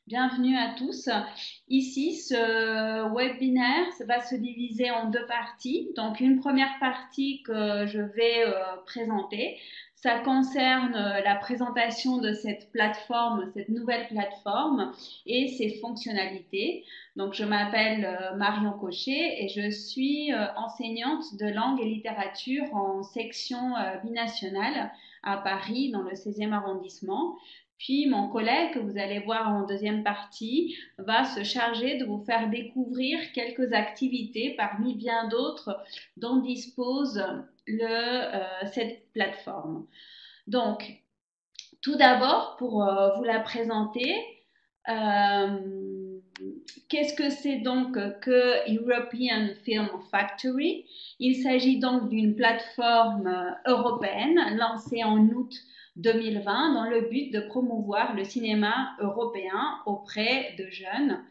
Bienvenue à tous. Ici, ce webinaire va se diviser en deux parties. Donc, une première partie que je vais présenter, ça concerne la présentation de cette plateforme, cette nouvelle plateforme et ses fonctionnalités. Donc, je m'appelle Marion Cochet et je suis enseignante de langue et littérature en section binationale à Paris, dans le 16e arrondissement. Puis mon collègue, que vous allez voir en deuxième partie, va se charger de vous faire découvrir quelques activités parmi bien d'autres dont dispose cette plateforme. Donc, tout d'abord, pour vous la présenter, euh, qu'est-ce que c'est donc que European Film Factory? Il s'agit donc d'une plateforme européenne lancée en août 2020 dans le but de promouvoir le cinéma européen auprès de jeunes.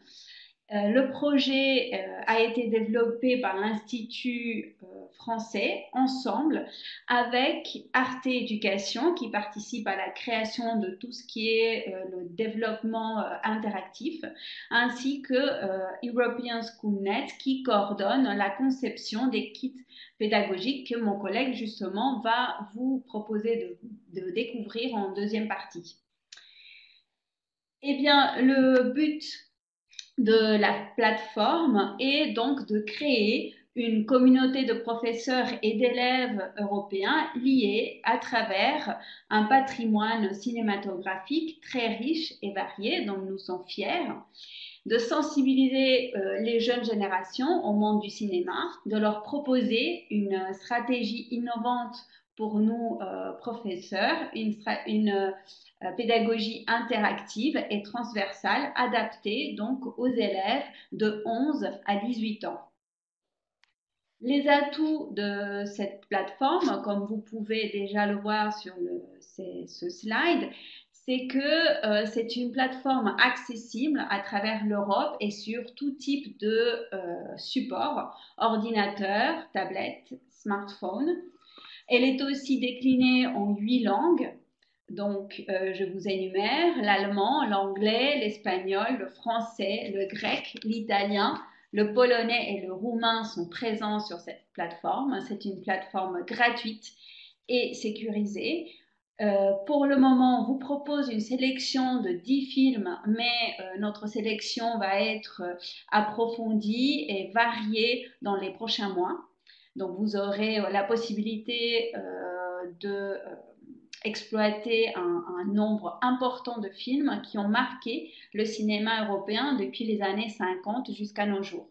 Le projet a été développé par l'Institut français Ensemble avec Arte Éducation qui participe à la création de tout ce qui est le développement interactif, ainsi que European SchoolNet qui coordonne la conception des kits pédagogiques que mon collègue justement va vous proposer de découvrir en deuxième partie. Eh bien, le but de la plateforme est donc de créer une communauté de professeurs et d'élèves européens liés à travers un patrimoine cinématographique très riche et varié dont nous sommes fiers, de sensibiliser les jeunes générations au monde du cinéma, de leur proposer une stratégie innovante pour nous professeurs, une pédagogie interactive et transversale adaptée donc aux élèves de 11 à 18 ans. Les atouts de cette plateforme, comme vous pouvez déjà le voir sur ce slide, c'est que c'est une plateforme accessible à travers l'Europe et sur tout type de support, ordinateur, tablette, smartphone. Elle est aussi déclinée en 8 langues. Donc, je vous énumère l'allemand, l'anglais, l'espagnol, le français, le grec, l'italien, le polonais et le roumain sont présents sur cette plateforme. C'est une plateforme gratuite et sécurisée. Pour le moment, on vous propose une sélection de 10 films, mais notre sélection va être approfondie et variée dans les prochains mois. Donc, vous aurez la possibilité de exploiter un nombre important de films qui ont marqué le cinéma européen depuis les années 50 jusqu'à nos jours.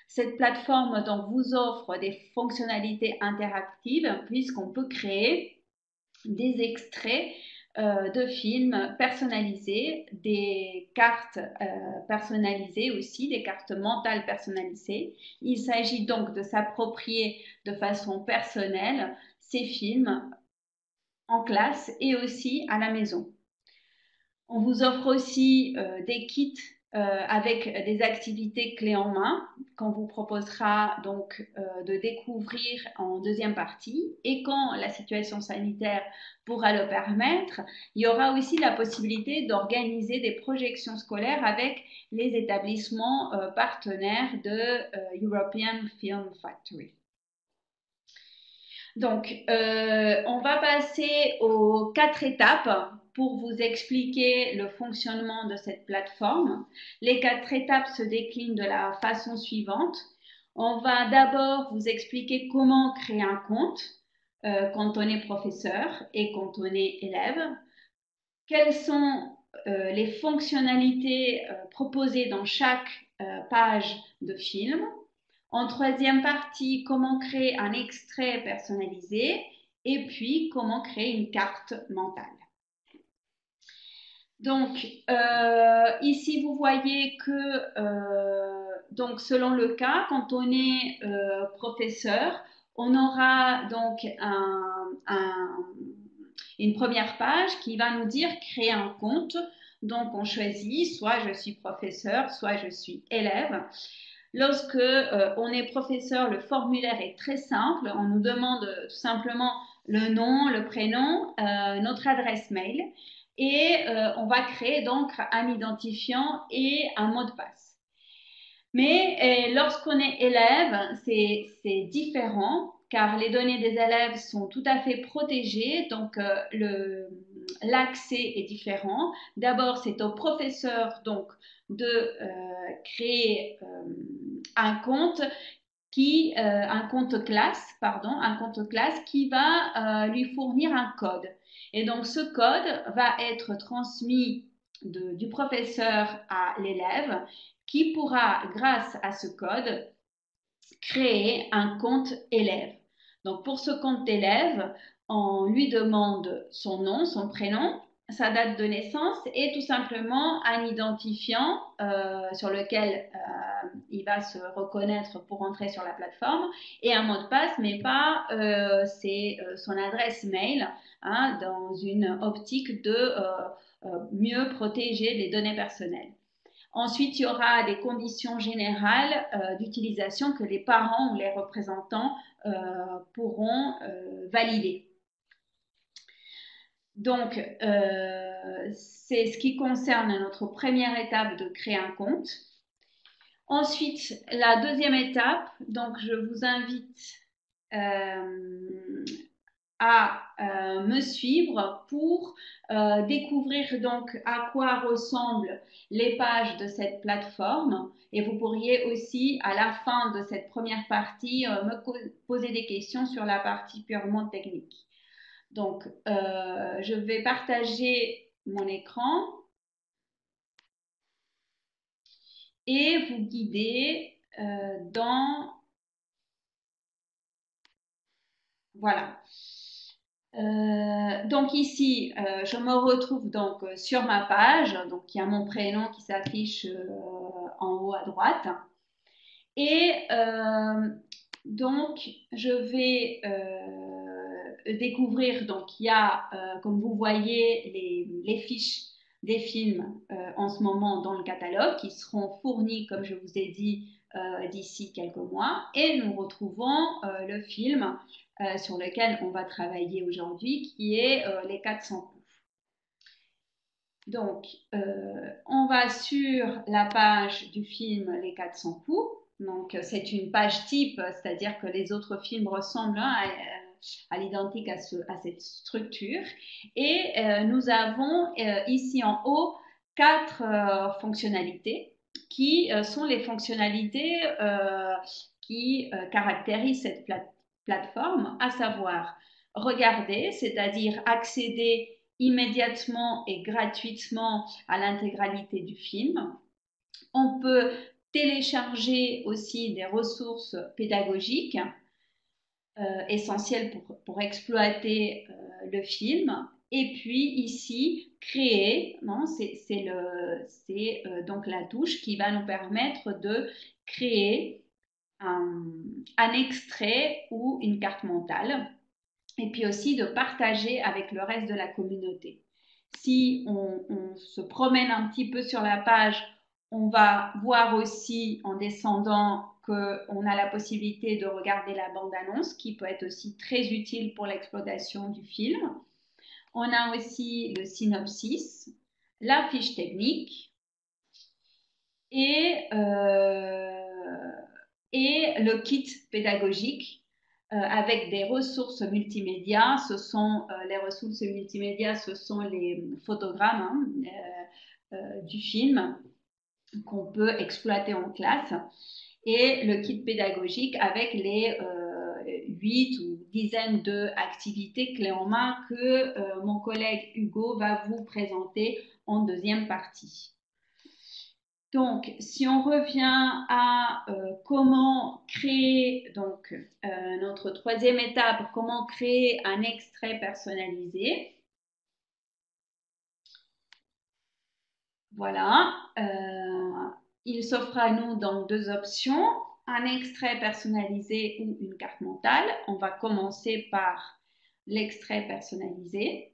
Cette plateforme donc vous offre des fonctionnalités interactives puisqu'on peut créer des extraits de films personnalisés, des cartes personnalisées aussi, des cartes mentales personnalisées. Il s'agit donc de s'approprier de façon personnelle ces films en classe et aussi à la maison. On vous offre aussi des kits avec des activités clés en main qu'on vous proposera donc de découvrir en deuxième partie. Et quand la situation sanitaire pourra le permettre, il y aura aussi la possibilité d'organiser des projections scolaires avec les établissements partenaires de European Film Factory. Donc, on va passer aux 4 étapes pour vous expliquer le fonctionnement de cette plateforme. Les 4 étapes se déclinent de la façon suivante. On va d'abord vous expliquer comment créer un compte quand on est professeur et quand on est élève. Quelles sont les fonctionnalités proposées dans chaque page de film. En troisième partie, comment créer un extrait personnalisé et puis comment créer une carte mentale. Donc, ici, vous voyez que, donc, selon le cas, quand on est professeur, on aura donc une première page qui va nous dire créer un compte. Donc, on choisit soit je suis professeur, soit je suis élève. Lorsque on est professeur, le formulaire est très simple. On nous demande tout simplement le nom, le prénom, notre adresse mail. et on va créer donc un identifiant et un mot de passe. Mais lorsqu'on est élève, c'est différent car les données des élèves sont tout à fait protégées, donc l'accès est différent. D'abord, c'est au professeur donc de créer un compte un compte classe, qui va lui fournir un code. Et donc ce code va être transmis du professeur à l'élève qui pourra, grâce à ce code, créer un compte élève. Donc pour ce compte élève, on lui demande son nom, son prénom, sa date de naissance et tout simplement un identifiant sur lequel il va se reconnaître pour entrer sur la plateforme et un mot de passe, mais pas c'est son adresse mail, hein, dans une optique de mieux protéger les données personnelles. Ensuite, il y aura des conditions générales d'utilisation que les parents ou les représentants pourront valider. Donc, c'est ce qui concerne notre première étape de créer un compte. Ensuite, la deuxième étape, donc je vous invite à me suivre pour découvrir donc à quoi ressemblent les pages de cette plateforme et vous pourriez aussi à la fin de cette première partie me poser des questions sur la partie purement technique. Donc je vais partager mon écran et vous guider dans... Voilà. Donc ici, je me retrouve donc sur ma page. Donc il y a mon prénom qui s'affiche en haut à droite. Et donc je vais découvrir. Donc il y a, comme vous voyez, les fiches des films en ce moment dans le catalogue qui seront fournis, comme je vous ai dit, d'ici quelques mois. Et nous retrouvons le film sur lequel on va travailler aujourd'hui, qui est les 400 coups. Donc, on va sur la page du film Les 400 coups. Donc, c'est une page type, c'est-à-dire que les autres films ressemblent à l'identique à cette structure. Et nous avons ici en haut 4 fonctionnalités qui sont les fonctionnalités qui caractérisent cette plateforme, à savoir regarder, c'est-à-dire accéder immédiatement et gratuitement à l'intégralité du film. On peut télécharger aussi des ressources pédagogiques essentielles pour exploiter le film. Et puis ici, créer, c'est donc la touche qui va nous permettre de créer un extrait ou une carte mentale et puis aussi de partager avec le reste de la communauté. Si on se promène un petit peu sur la page, on va voir aussi en descendant qu'on a la possibilité de regarder la bande-annonce qui peut être aussi très utile pour l'exploitation du film. On a aussi le synopsis, la fiche technique et le kit pédagogique avec des ressources multimédia. Les ressources multimédia, ce sont les photogrammes du film qu'on peut exploiter en classe et le kit pédagogique avec les 8 ou dizaines d'activités clés en main que mon collègue Hugo va vous présenter en deuxième partie. Donc, si on revient à comment créer, donc notre troisième étape, comment créer un extrait personnalisé. Voilà, il s'offre à nous donc 2 options, un extrait personnalisé ou une carte mentale. On va commencer par l'extrait personnalisé.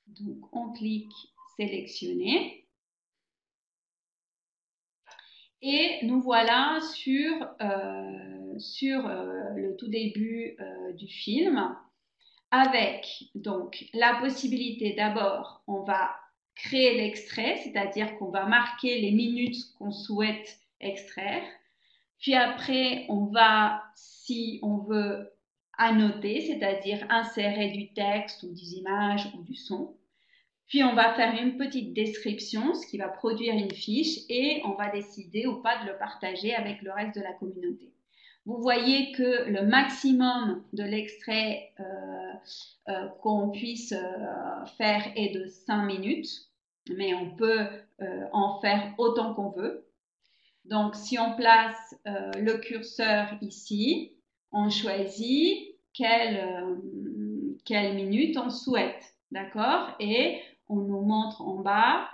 Donc, on clique sélectionner. Et nous voilà sur le tout début du film avec donc la possibilité d'abord, on va créer l'extrait, c'est-à-dire qu'on va marquer les minutes qu'on souhaite extraire. Puis après, on va, si on veut, annoter, c'est-à-dire insérer du texte ou des images ou du son. Puis on va faire une petite description, ce qui va produire une fiche et on va décider ou pas de le partager avec le reste de la communauté. Vous voyez que le maximum de l'extrait qu'on puisse faire est de 5 minutes, mais on peut en faire autant qu'on veut. Donc, si on place le curseur ici, on choisit quelle minute on souhaite, d'accord? Et on nous montre en bas,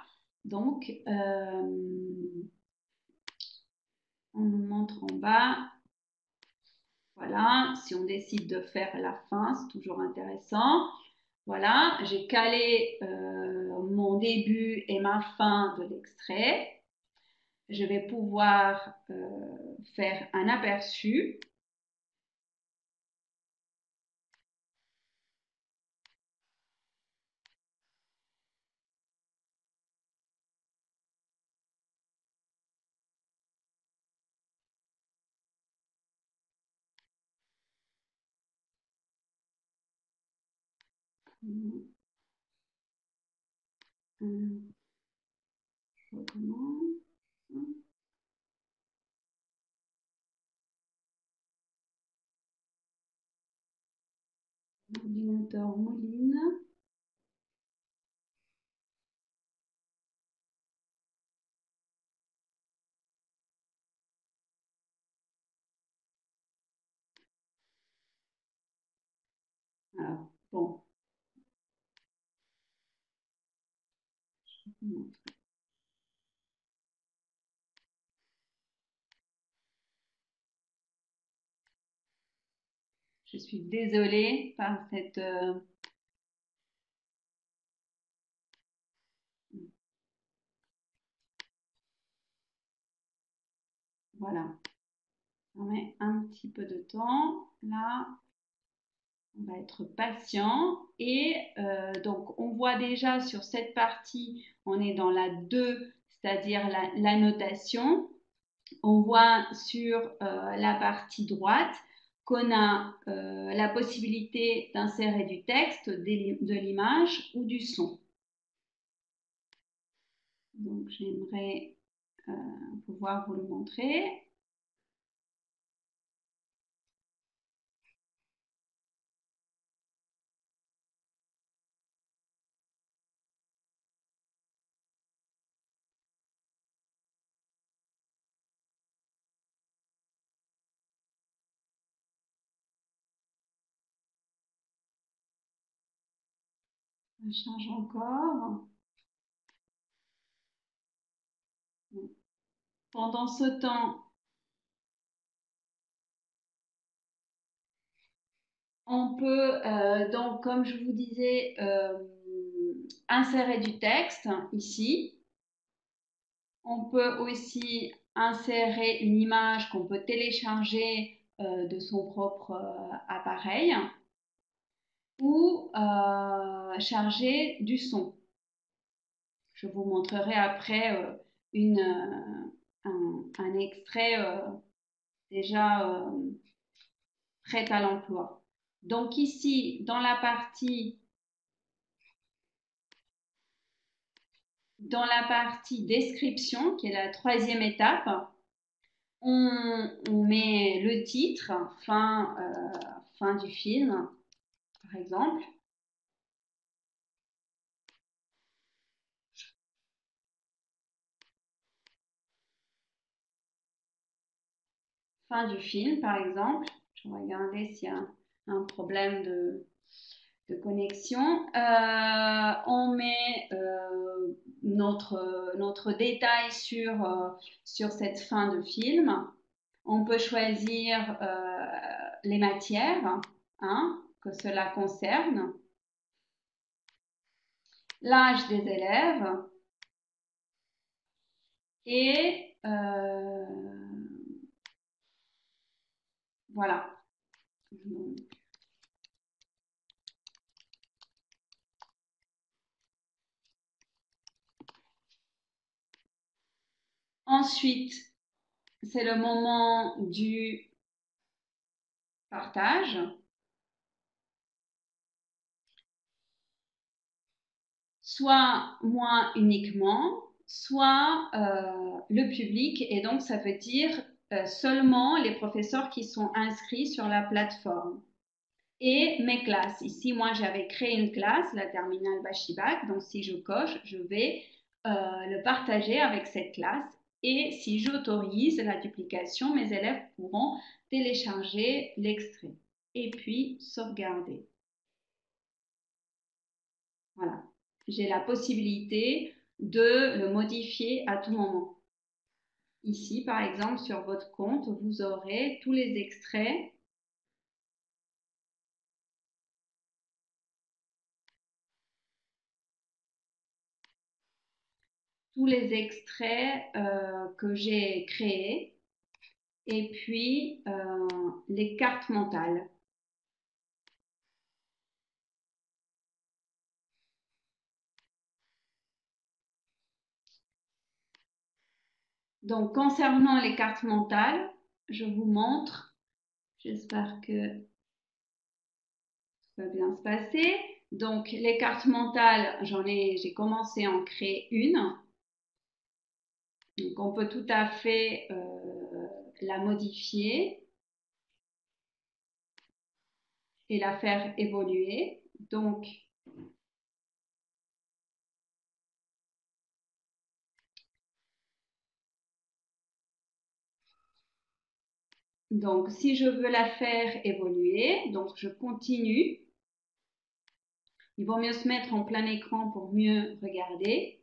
donc, on nous montre en bas, voilà, si on décide de faire la fin, c'est toujours intéressant. Voilà, j'ai calé mon début et ma fin de l'extrait. Je vais pouvoir faire un aperçu. Je recommence. L'ordinateur mouline. Alors, bon. Je suis désolée par cette... Voilà. Ça met un petit peu de temps. Là, on va être patient. Et donc, on voit déjà sur cette partie, on est dans la 2, c'est-à-dire la notation. On voit sur la partie droite qu'on a la possibilité d'insérer du texte, de l'image ou du son. Donc, j'aimerais pouvoir vous le montrer. Ça change encore. Pendant ce temps, on peut, donc, comme je vous disais, insérer du texte ici. On peut aussi insérer une image qu'on peut télécharger de son propre appareil ou charger du son. Je vous montrerai après un extrait déjà prêt à l'emploi. Donc ici, dans la partie description, qui est la 3e étape, on met le titre, fin du film, par exemple. Fin du film, par exemple. Je vais regarder s'il y a un problème de connexion. On met notre détail sur cette fin de film. On peut choisir les matières que cela concerne, l'âge des élèves et voilà. Ensuite, c'est le moment du partage. Soit moi uniquement, soit le public. Et donc, ça veut dire seulement les professeurs qui sont inscrits sur la plateforme. Et mes classes. Ici, moi, j'avais créé une classe, la terminale Bachibac. Donc, si je coche, je vais le partager avec cette classe. Et si j'autorise la duplication, mes élèves pourront télécharger l'extrait et puis sauvegarder. Voilà. J'ai la possibilité de le modifier à tout moment. Ici, par exemple, sur votre compte, vous aurez tous les extraits. Tous les extraits que j'ai créés et puis les cartes mentales. Donc, concernant les cartes mentales, je vous montre. J'espère que ça va bien se passer. Donc, les cartes mentales, j'ai commencé à en créer une. Donc, on peut tout à fait la modifier et la faire évoluer. Donc, si je veux la faire évoluer, donc je continue. Il vaut mieux se mettre en plein écran pour mieux regarder.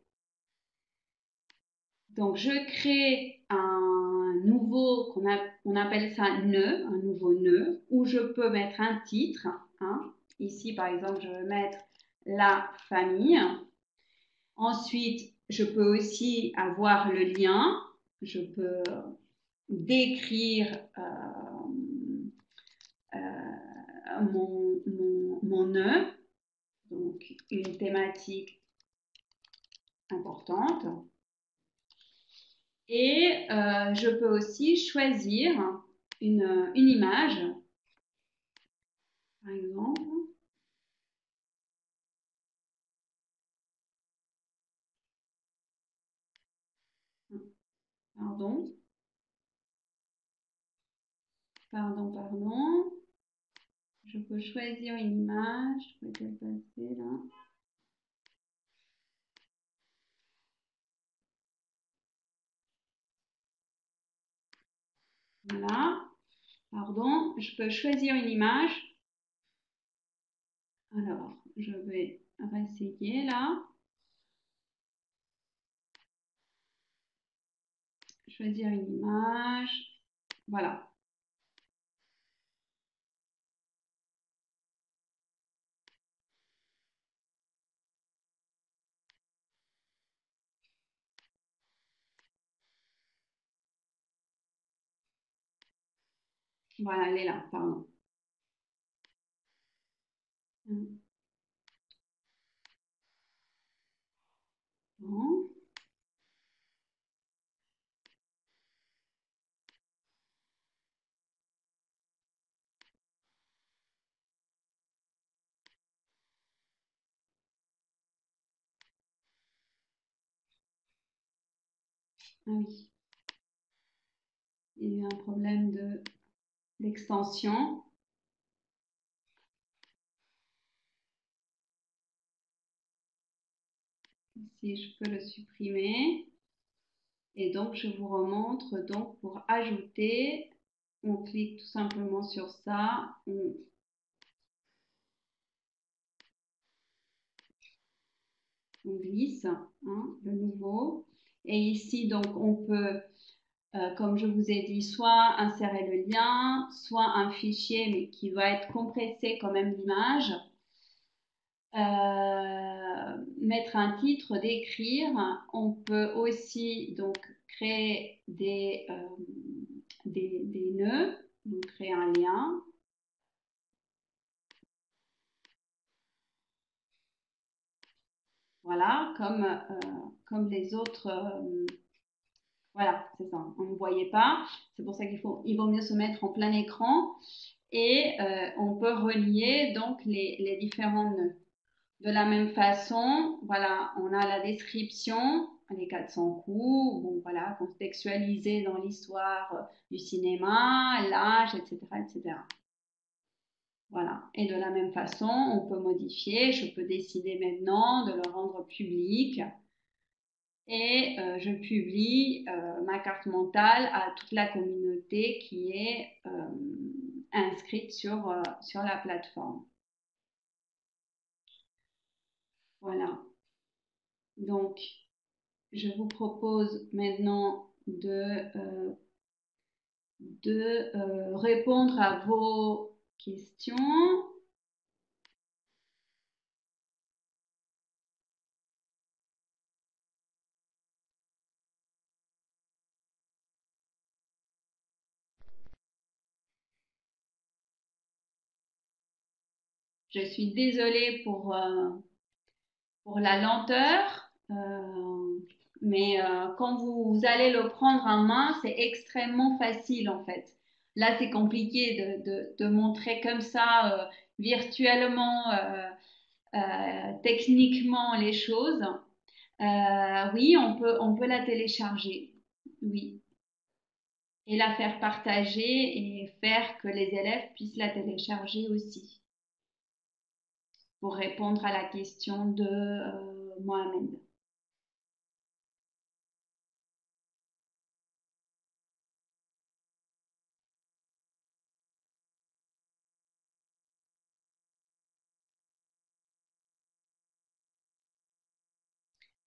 Donc, je crée un nouveau, on appelle ça nœud, un nouveau nœud, où je peux mettre un titre. Hein. Ici, par exemple, je vais mettre la famille. Ensuite, je peux aussi avoir le lien. Je peux décrire mon nœud, donc une thématique importante. Et je peux aussi choisir une image, par exemple. Pardon. Pardon. Je peux choisir une image. Peut-être passer là. Voilà. Pardon. Je peux choisir une image. Alors, je vais réessayer là. Choisir une image. Voilà. Voilà, elle est là, pardon. Bon. Ah oui, il y a eu un problème d'extension. Ici, je peux le supprimer. Et donc, je vous remontre. Donc, pour ajouter, on clique tout simplement sur ça. On glisse hein, le nouveau. Et ici, donc, on peut, comme je vous ai dit, soit insérer le lien, soit un fichier, mais qui va être compressé quand même l'image. Mettre un titre, d'écrire. On peut aussi donc créer des nœuds, donc créer un lien. Voilà, comme les autres Voilà, c'est ça. On ne voyait pas. C'est pour ça il vaut mieux se mettre en plein écran et on peut relier donc les différents nœuds. De la même façon, voilà, on a la description, les 400 coups, bon, voilà, contextualisé dans l'histoire du cinéma, l'âge, etc., etc. Voilà. Et de la même façon, on peut modifier. Je peux décider maintenant de le rendre public et je publie ma carte mentale à toute la communauté qui est inscrite sur la plateforme. Voilà. Donc, je vous propose maintenant de répondre à vos questions. Je suis désolée pour la lenteur, mais quand vous allez le prendre en main, c'est extrêmement facile en fait. Là, c'est compliqué de montrer comme ça virtuellement, techniquement les choses. Oui, on peut la télécharger. Oui. Et la faire partager et faire que les élèves puissent la télécharger aussi pour répondre à la question de Mohamed.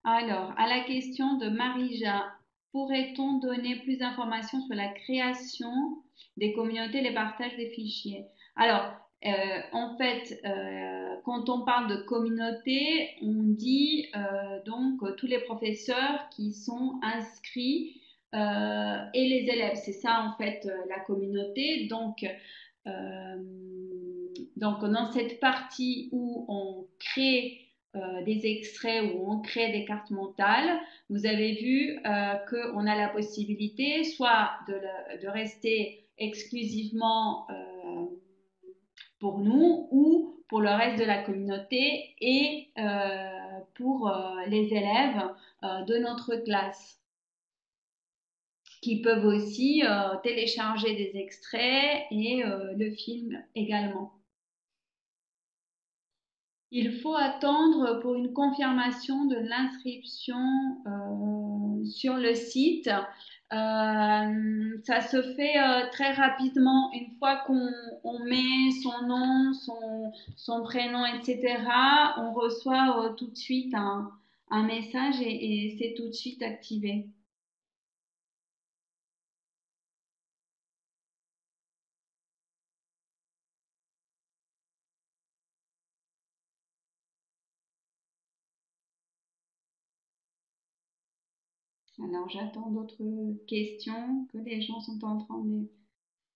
Alors, à la question de Marija, pourrait-on donner plus d'informations sur la création des communautés et les partages des fichiers? Alors, en fait, quand on parle de communauté, on dit donc tous les professeurs qui sont inscrits et les élèves. C'est ça, en fait, la communauté. Euh, donc, dans cette partie où on crée des extraits où on crée des cartes mentales, vous avez vu qu'on a la possibilité soit de rester exclusivement pour nous ou pour le reste de la communauté et pour les élèves de notre classe qui peuvent aussi télécharger des extraits et le film également. Il faut attendre pour une confirmation de l'inscription sur le site. Ça se fait très rapidement une fois qu'on met son nom, son prénom, etc. On reçoit tout de suite un message et c'est tout de suite activé. Alors j'attends d'autres questions que les gens sont en train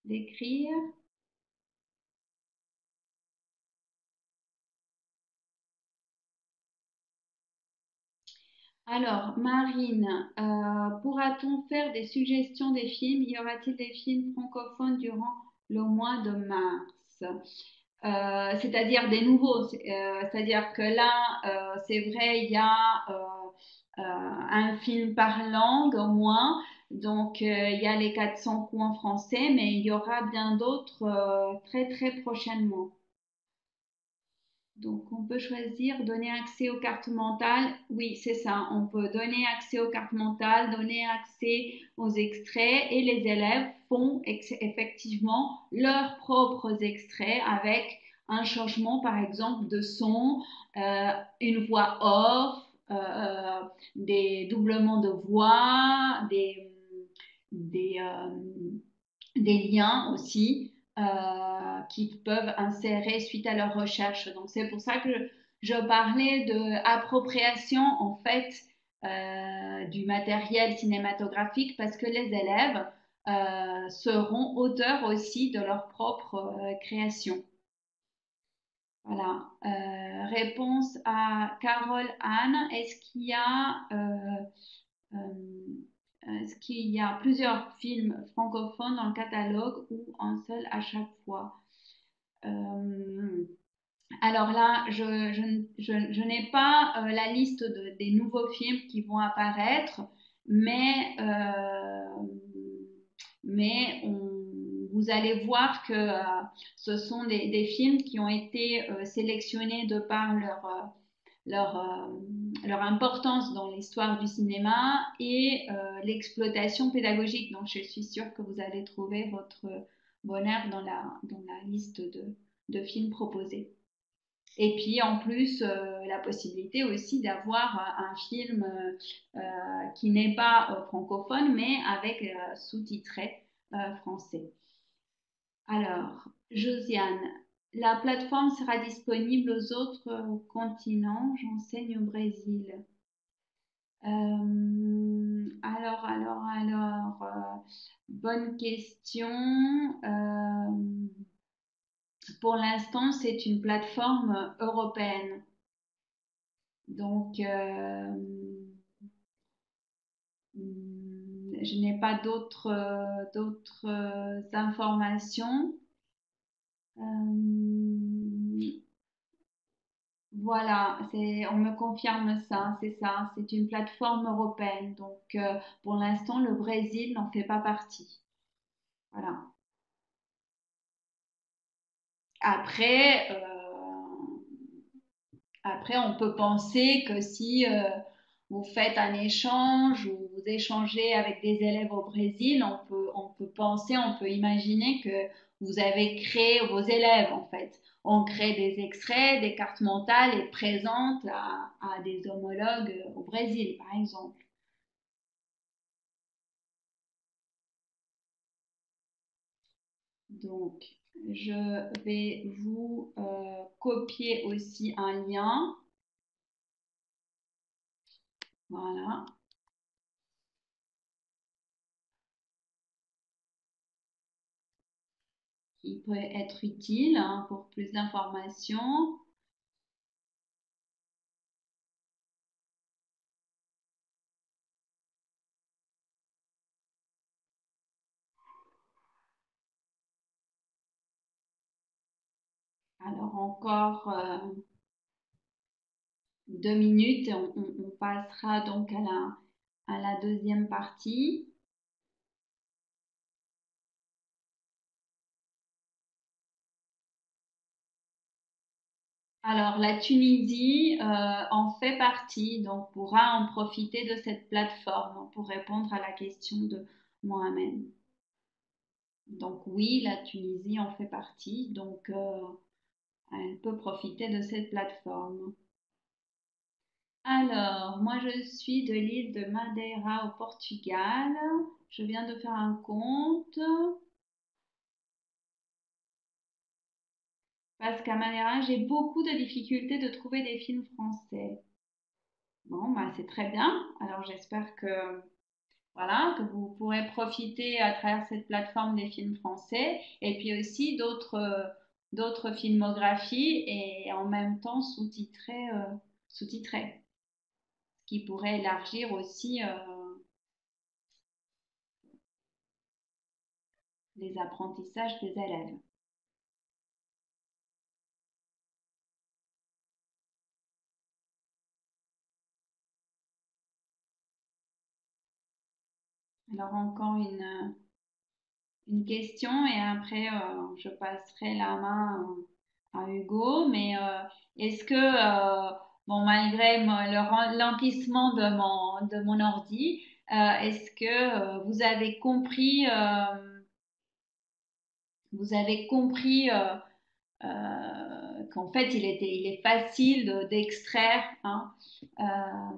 d'écrire. Alors, Marine, pourra-t-on faire des suggestions des films? Y aura-t-il des films francophones durant le mois de mars? C'est-à-dire des nouveaux. C'est-à-dire que là, c'est vrai, il y a un film par langue au moins. Donc, il y a les 400 coups en français, mais il y aura bien d'autres très, très prochainement. Donc, on peut choisir donner accès aux cartes mentales. Oui, c'est ça. On peut donner accès aux cartes mentales, donner accès aux extraits et les élèves font effectivement leurs propres extraits avec un changement, par exemple, de son, une voix off, des doublements de voix, des, euh, des liens aussi qu'ils peuvent insérer suite à leur recherche. Donc c'est pour ça que je parlais de appropriation en fait du matériel cinématographique parce que les élèves seront auteurs aussi de leur propre création. Voilà. Réponse à Carole Anne. Est-ce qu'il y a est-ce qu'il y a plusieurs films francophones dans le catalogue ou un seul à chaque fois? Euh, alors là, je n'ai pas la liste des nouveaux films qui vont apparaître, mais, vous allez voir que ce sont des films qui ont été sélectionnés de par leur, leur importance dans l'histoire du cinéma et l'exploitation pédagogique. Donc, je suis sûre que vous allez trouver votre bonheur dans la liste de films proposés. Et puis en plus, la possibilité aussi d'avoir un film qui n'est pas francophone, mais avec sous-titré français. Alors, Josiane, la plateforme sera disponible aux autres continents. J'enseigne au Brésil. Bonne question. Pour l'instant, c'est une plateforme européenne. Donc, je n'ai pas d'autres informations. Voilà, on me confirme ça, c'est ça, c'est une plateforme européenne. Donc, pour l'instant, le Brésil n'en fait pas partie. Voilà. Après, après, on peut penser que si vous faites un échange ou vous échangez avec des élèves au Brésil, on peut penser, on peut imaginer que vous avez créé vos élèves en fait. On crée des extraits, des cartes mentales et présente à des homologues au Brésil, par exemple. Donc, je vais vous copier aussi un lien. Voilà. Qui peut être utile hein, pour plus d'informations. Alors encore 2 minutes et on passera donc à la deuxième partie. Alors la Tunisie en fait partie, donc pourra en profiter de cette plateforme pour répondre à la question de Mohamed. Donc oui, la Tunisie en fait partie, donc elle peut profiter de cette plateforme. Alors, moi je suis de l'île de Madeira au Portugal. Je viens de faire un compte. Parce qu'à Madeira, j'ai beaucoup de difficultés de trouver des films français. Bon, bah, c'est très bien. Alors j'espère que voilà, que vous pourrez profiter à travers cette plateforme des films français et puis aussi d'autres filmographies et en même temps sous-titrées, ce qui pourrait élargir aussi les apprentissages des élèves. Alors encore une question et après je passerai la main à Hugo. Mais est-ce que, bon, malgré l'emplissement de mon ordi, est-ce que vous avez compris qu'en fait il est facile d'extraire hein,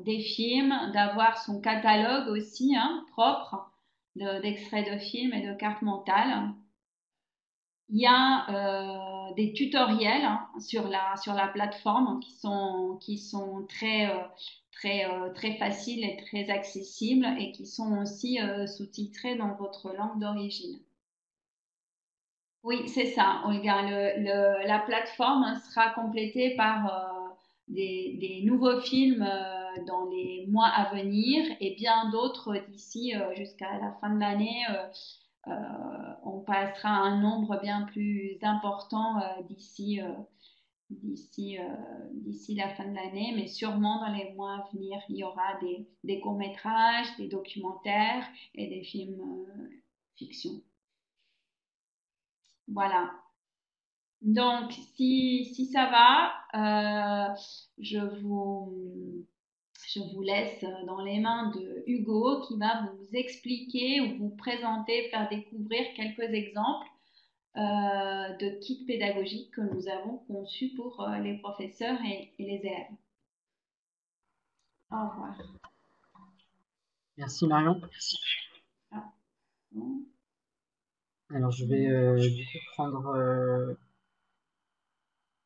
des films, d'avoir son catalogue aussi hein, propre d'extraits de films et de cartes mentales. Il y a des tutoriels hein, sur la plateforme qui sont très faciles et très accessibles et qui sont aussi sous-titrés dans votre langue d'origine. Oui, c'est ça, Olga. La plateforme sera complétée par des nouveaux films dans les mois à venir et bien d'autres d'ici jusqu'à la fin de l'année. On passera à un nombre bien plus important d'ici d'ici la fin de l'année, mais sûrement dans les mois à venir, il y aura des courts-métrages, des documentaires et des films fiction. Voilà. Donc, si ça va, je je vous laisse dans les mains de Hugo qui va vous expliquer ou vous présenter, faire découvrir quelques exemples de kits pédagogiques que nous avons conçus pour les professeurs et les élèves. Au revoir. Merci Marion. Ah, bon. Alors je vais du coup prendre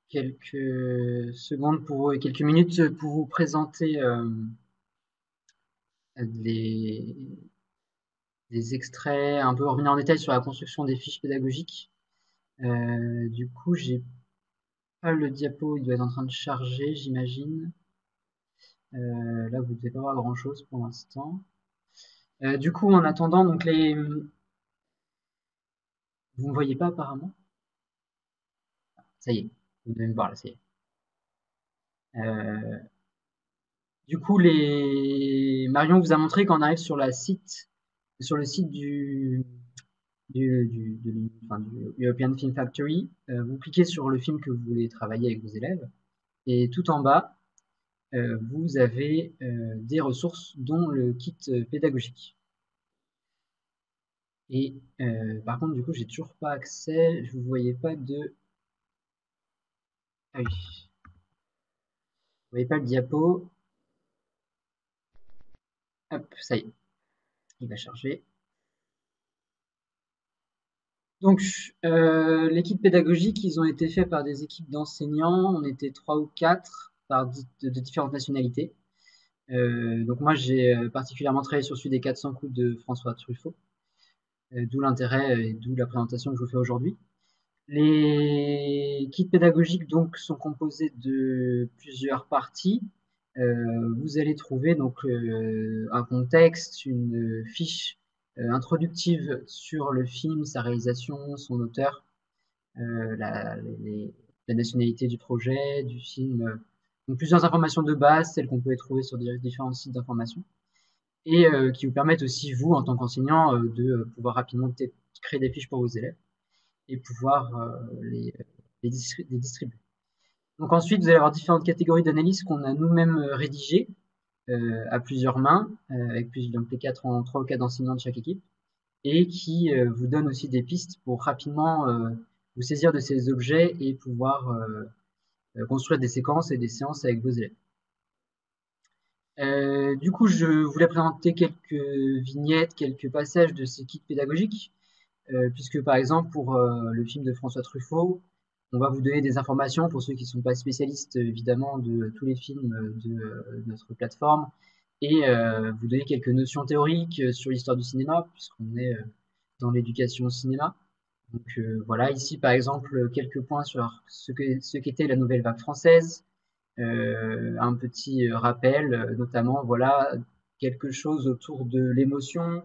quelques secondes et quelques minutes pour vous présenter les, des extraits, un peu revenir en détail sur la construction des fiches pédagogiques. Du coup, j'ai pas le diapo, il doit être en train de charger, j'imagine. Là, vous ne devez pas voir grand-chose pour l'instant. Du coup, en attendant, donc vous ne me voyez pas apparemment. Ça y est, vous devez me voir là, ça y est. Du coup, Marion vous a montré quand on arrive sur sur le site du European Film Factory, vous cliquez sur le film que vous voulez travailler avec vos élèves, et tout en bas, vous avez des ressources, dont le kit pédagogique. Et par contre, du coup, j'ai toujours pas accès, je ne voyais pas de... Ah oui, vous voyez pas le diapo. Hop, ça y est, il va charger. Donc, les kits pédagogiques, ils ont été faits par des équipes d'enseignants. On était 3 ou 4 de différentes nationalités. Donc moi, j'ai particulièrement travaillé sur celui des 400 coups de François Truffaut, d'où l'intérêt et d'où la présentation que je vous fais aujourd'hui. Les kits pédagogiques donc sont composés de plusieurs parties. Vous allez trouver donc un contexte, une fiche introductive sur le film, sa réalisation, son auteur, la nationalité du projet, du film. Donc plusieurs informations de base, celles qu'on peut trouver sur différents sites d'information, et qui vous permettent aussi, vous, en tant qu'enseignant, de pouvoir rapidement créer des fiches pour vos élèves et pouvoir les distribuer. Donc ensuite, vous allez avoir différentes catégories d'analyse qu'on a nous-mêmes rédigées à plusieurs mains, avec donc les 3 ou 4 enseignants de chaque équipe, et qui vous donnent aussi des pistes pour rapidement vous saisir de ces objets et pouvoir construire des séquences et des séances avec vos élèves. Du coup, je voulais présenter quelques vignettes, quelques passages de ces kits pédagogiques, puisque par exemple pour le film de François Truffaut, on va vous donner des informations pour ceux qui ne sont pas spécialistes évidemment de tous les films de notre plateforme, et vous donner quelques notions théoriques sur l'histoire du cinéma, puisqu'on est dans l'éducation au cinéma. Donc voilà, ici par exemple quelques points sur ce qu'était la nouvelle vague française, un petit rappel, notamment voilà quelque chose autour de l'émotion,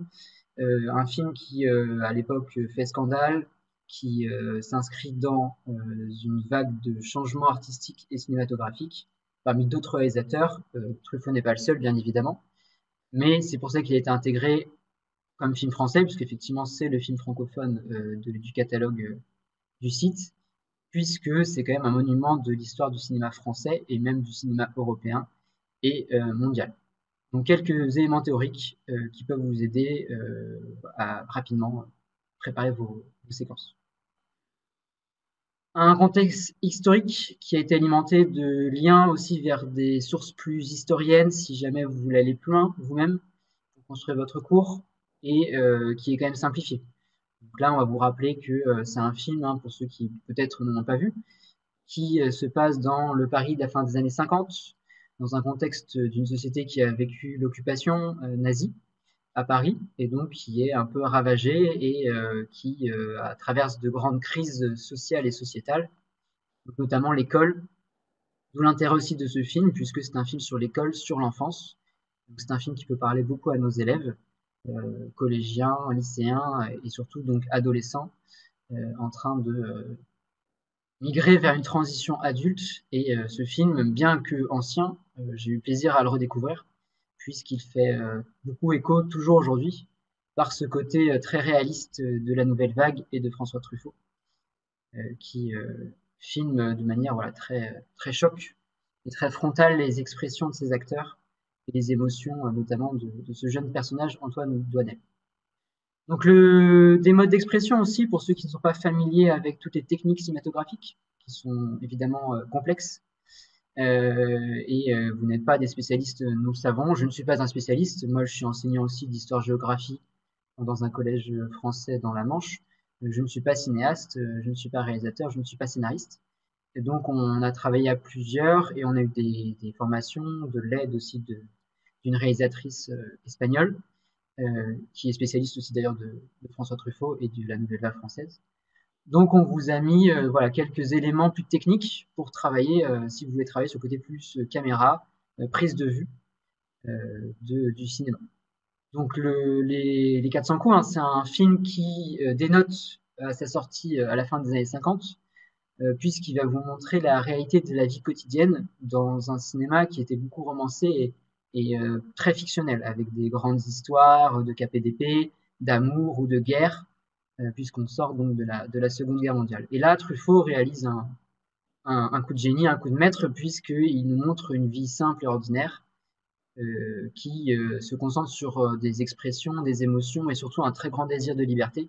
un film qui à l'époque fait scandale, qui s'inscrit dans une vague de changements artistiques et cinématographiques parmi d'autres réalisateurs. Truffaut n'est pas le seul, bien évidemment, mais c'est pour ça qu'il a été intégré comme film français, puisqu'effectivement c'est le film francophone du catalogue du site, puisque c'est quand même un monument de l'histoire du cinéma français et même du cinéma européen et mondial. Donc quelques éléments théoriques qui peuvent vous aider à rapidement préparer vos séquences. Un contexte historique qui a été alimenté de liens aussi vers des sources plus historiennes, si jamais vous voulez aller plus loin vous-même pour construire votre cours, et qui est quand même simplifié. Donc là, on va vous rappeler que c'est un film, hein, pour ceux qui peut-être ne l'ont pas vu, qui se passe dans le Paris de la fin des années 50, dans un contexte d'une société qui a vécu l'occupation nazie à Paris, et donc qui est un peu ravagée et qui traverse de grandes crises sociales et sociétales, notamment l'école, D'où l'intérêt aussi de ce film, puisque c'est un film sur l'école, sur l'enfance. Donc c'est un film qui peut parler beaucoup à nos élèves, collégiens, lycéens et surtout donc adolescents, en train de migrer vers une transition adulte. Et ce film, bien que ancien, j'ai eu plaisir à le redécouvrir, puisqu'il fait beaucoup écho toujours aujourd'hui par ce côté très réaliste de la nouvelle vague et de François Truffaut, qui filme de manière voilà, très, très choc et très frontale les expressions de ses acteurs et les émotions, notamment de ce jeune personnage, Antoine Douanel. Donc des modes d'expression aussi, pour ceux qui ne sont pas familiers avec toutes les techniques cinématographiques, qui sont évidemment complexes, vous n'êtes pas des spécialistes, nous le savons. Je ne suis pas un spécialiste. Moi, je suis enseignant aussi d'histoire-géographie dans un collège français dans la Manche. Je ne suis pas cinéaste, je ne suis pas réalisateur, je ne suis pas scénariste. Et donc, on a travaillé à plusieurs et on a eu des formations, de l'aide aussi d'une réalisatrice espagnole, qui est spécialiste aussi d'ailleurs de François Truffaut et de la Nouvelle Vague française. Donc, on vous a mis voilà, quelques éléments plus techniques pour travailler, si vous voulez travailler sur le côté plus caméra, prise de vue du cinéma. Donc, les 400 coups, hein, c'est un film qui dénote à sa sortie à la fin des années 50, puisqu'il va vous montrer la réalité de la vie quotidienne dans un cinéma qui était beaucoup romancé et très fictionnel, avec des grandes histoires de KPDP, d'amour ou de guerre, puisqu'on sort donc de la Seconde Guerre mondiale. Et là, Truffaut réalise un coup de génie, un coup de maître, puisqu'il nous montre une vie simple et ordinaire, qui se concentre sur des expressions, des émotions et surtout un très grand désir de liberté,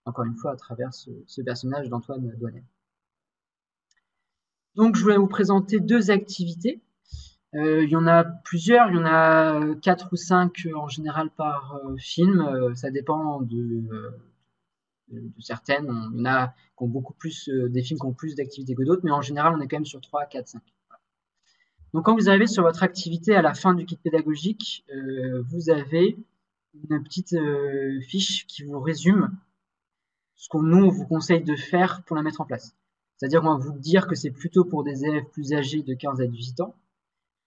encore une fois à travers ce personnage d'Antoine Douanel. Donc, je voulais vous présenter deux activités. Il y en a plusieurs, il y en a 4 ou 5 en général par film. Ça dépend de certaines. Il y en a qui ont beaucoup plus, des films qui ont plus d'activités que d'autres, mais en général, on est quand même sur 3, 4, 5. Donc, quand vous arrivez sur votre activité à la fin du kit pédagogique, vous avez une petite fiche qui vous résume ce qu'on nous on vous conseille de faire pour la mettre en place. C'est-à-dire qu'on va vous dire que c'est plutôt pour des élèves plus âgés de 15 à 18 ans.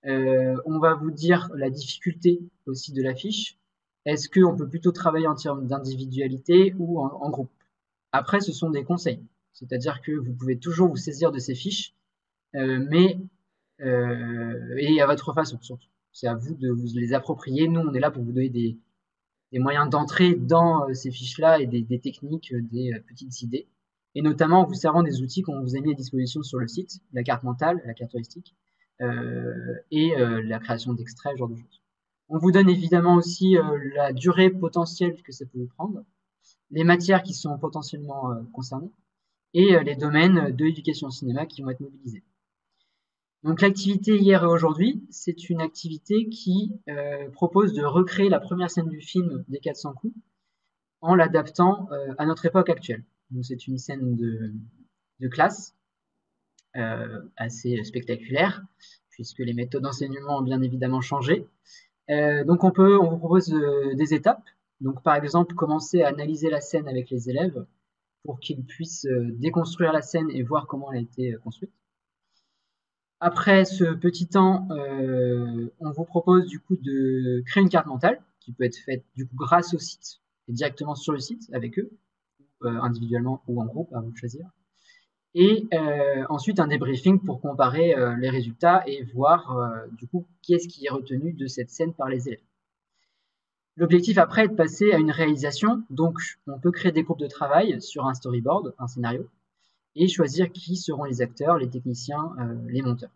On va vous dire la difficulté aussi de la fiche. Est-ce qu'on peut plutôt travailler en termes d'individualité ou en groupe? Après, ce sont des conseils. C'est-à-dire que vous pouvez toujours vous saisir de ces fiches, mais et à votre façon surtout. C'est à vous de vous les approprier. Nous, on est là pour vous donner des moyens d'entrer dans ces fiches-là et des techniques, des petites idées. Et notamment en vous servant des outils qu'on vous a mis à disposition sur le site, la carte mentale, la carte heuristique, la création d'extraits, ce genre de choses. On vous donne évidemment aussi la durée potentielle que ça peut vous prendre, les matières qui sont potentiellement concernées et les domaines de l'éducation au cinéma qui vont être mobilisés. Donc l'activité hier et aujourd'hui, c'est une activité qui propose de recréer la première scène du film des 400 coups en l'adaptant à notre époque actuelle. Donc c'est une scène de classe assez spectaculaire, puisque les méthodes d'enseignement ont bien évidemment changé. Donc on vous propose des étapes. Donc par exemple, commencer à analyser la scène avec les élèves pour qu'ils puissent déconstruire la scène et voir comment elle a été construite. Après ce petit temps, on vous propose du coup de créer une carte mentale qui peut être faite du coup grâce au site et directement sur le site avec eux, individuellement ou en groupe, à vous de choisir. Et ensuite un débriefing pour comparer les résultats et voir du coup qu'est-ce qui est retenu de cette scène par les élèves. L'objectif après est de passer à une réalisation, donc on peut créer des groupes de travail sur un storyboard, un scénario, et choisir qui seront les acteurs, les techniciens, les monteurs.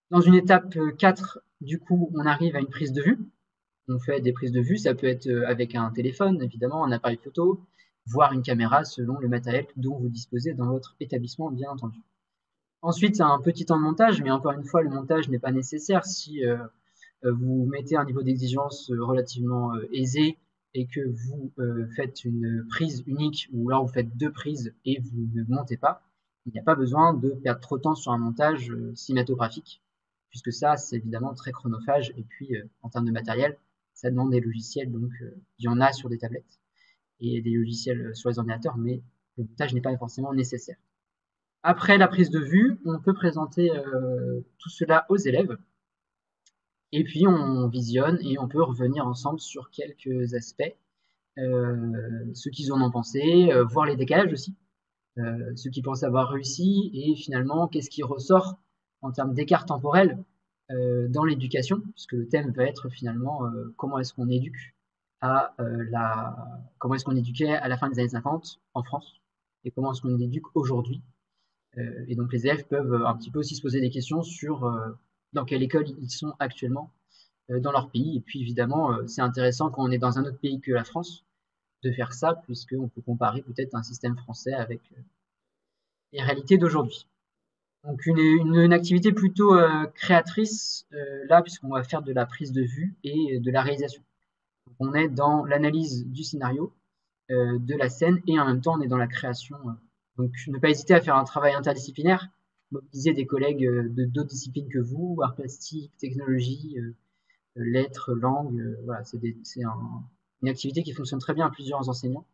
Dans une étape 4, du coup, on arrive à une prise de vue. On fait des prises de vue, ça peut être avec un téléphone, évidemment, un appareil photo, voire une caméra selon le matériel dont vous disposez dans votre établissement, bien entendu. Ensuite, un petit temps de montage, mais encore une fois, le montage n'est pas nécessaire si vous mettez un niveau d'exigence relativement aisé et que vous faites une prise unique ou alors vous faites 2 prises et vous ne montez pas. Il n'y a pas besoin de perdre trop de temps sur un montage cinématographique, puisque ça, c'est évidemment très chronophage. Et puis, en termes de matériel, ça demande des logiciels, donc il y en a sur des tablettes et des logiciels sur les ordinateurs, mais le montage n'est pas forcément nécessaire. Après la prise de vue, on peut présenter tout cela aux élèves et puis on visionne et on peut revenir ensemble sur quelques aspects, ce qu'ils en ont pensé, voir les décalages aussi, ceux qui pensent avoir réussi et finalement qu'est-ce qui ressort en termes d'écart temporel dans l'éducation, puisque le thème va être finalement comment est-ce qu'on éduque comment est-ce qu'on éduquait à la fin des années 50 en France et comment est-ce qu'on éduque aujourd'hui. Et donc les élèves peuvent un petit peu aussi se poser des questions sur dans quelle école ils sont actuellement dans leur pays. Et puis évidemment, c'est intéressant quand on est dans un autre pays que la France de faire ça, puisqu'on peut comparer peut-être un système français avec les réalités d'aujourd'hui. Donc une activité plutôt créatrice là, puisqu'on va faire de la prise de vue et de la réalisation. Donc, on est dans l'analyse du scénario, de la scène, et en même temps on est dans la création. Donc ne pas hésiter à faire un travail interdisciplinaire, mobiliser des collègues de d'autres disciplines que vous, arts plastiques, technologie, lettres, langues. Voilà, une activité qui fonctionne très bien à plusieurs enseignants,